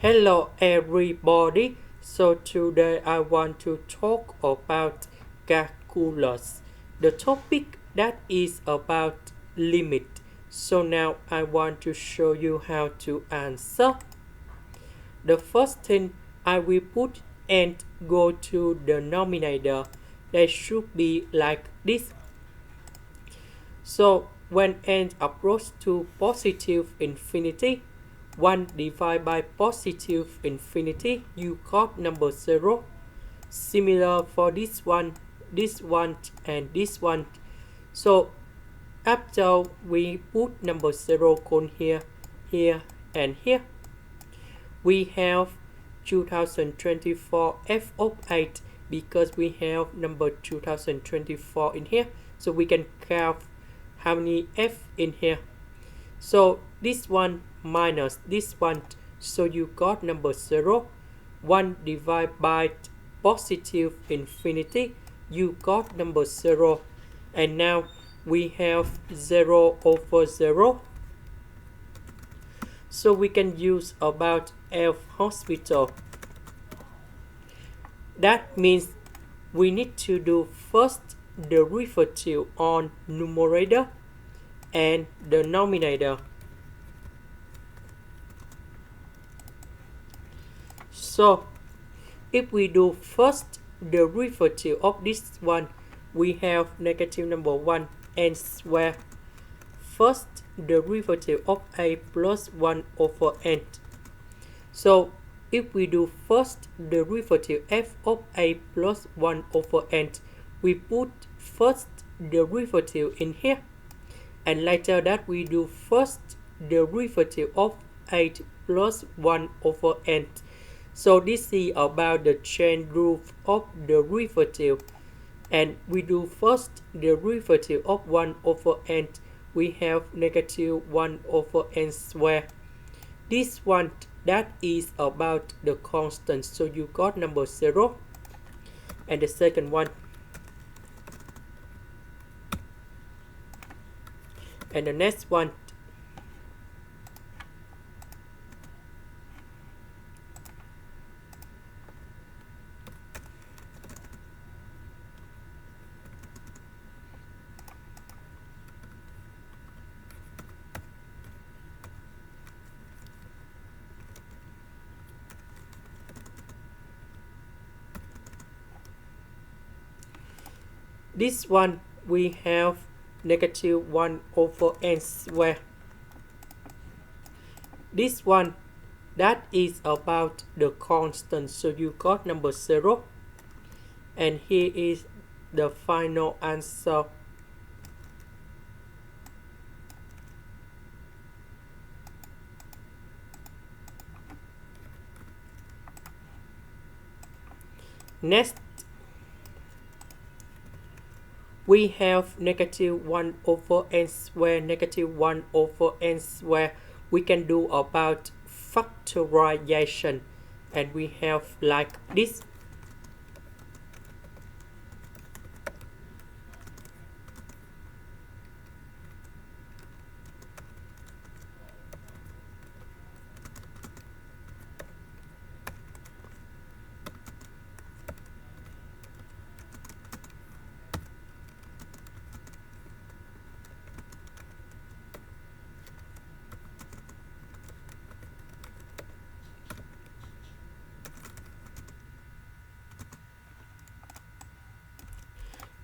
Hello everybody. So today I want to talk about calculus. The topic that is about limit. So now I want to show you how to answer. The first thing I will put and go to the denominator. They should be like this. So when n approaches to positive infinity, 1 divided by positive infinity, you got number 0. Similar for this one, and this one. So after we put number 0 cone here, and here, we have 2024 f of 8 because we have number 2024 in here. So we can count how many f in here. So this one minus this one, so you got number 0. 1 divided by positive infinity, you got number 0. And now we have 0 over 0. So we can use about F hospital. That means we need to do first derivative on numerator and denominator. So if we do first derivative of this one, we have negative number 1 n square. First derivative of a plus 1 over n. So if we do first derivative f of a plus 1 over n, we put first derivative in here, and later that we do first derivative of 8 plus 1 over n. So this is about the chain rule of derivative, and we do first derivative of 1 over n. We have negative 1 over n square. This one, that is about the constant, so you got number 0. And the second one, and the next one, this one we have negative 1 over n square. This one, that is about the constant, so you got number 0. And here is the final answer. Next, we have negative 1 over n square, negative 1 over n square. We can do about factorization, and we have like this.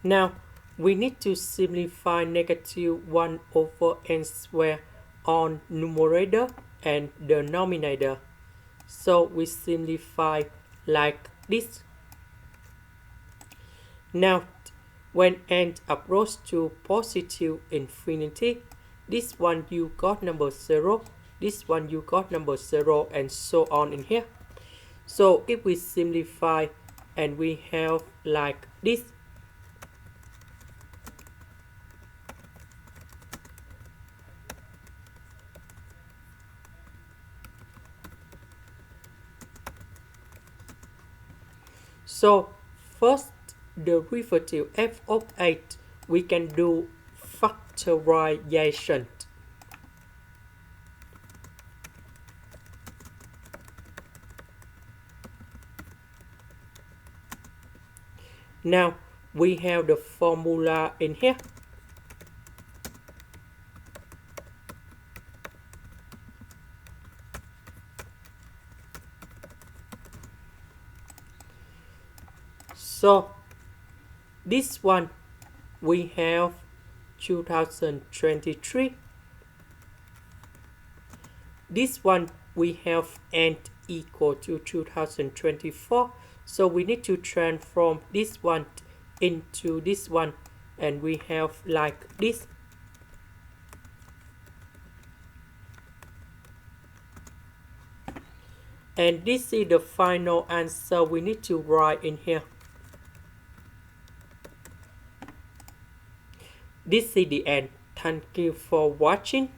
Now we need to simplify negative 1 over n square on numerator and denominator. So we simplify like this. Now when n approaches to positive infinity, this one you got number 0, this one you got number 0, and so on in here. So if we simplify, and we have like this. So first derivative f of 8, we can do factorization. Now we have the formula in here. So this one we have 2023. This one we have n equal to 2024. So we need to transform this one into this one, and we have like this. And this is the final answer we need to write in here. This is the end. Thank you for watching.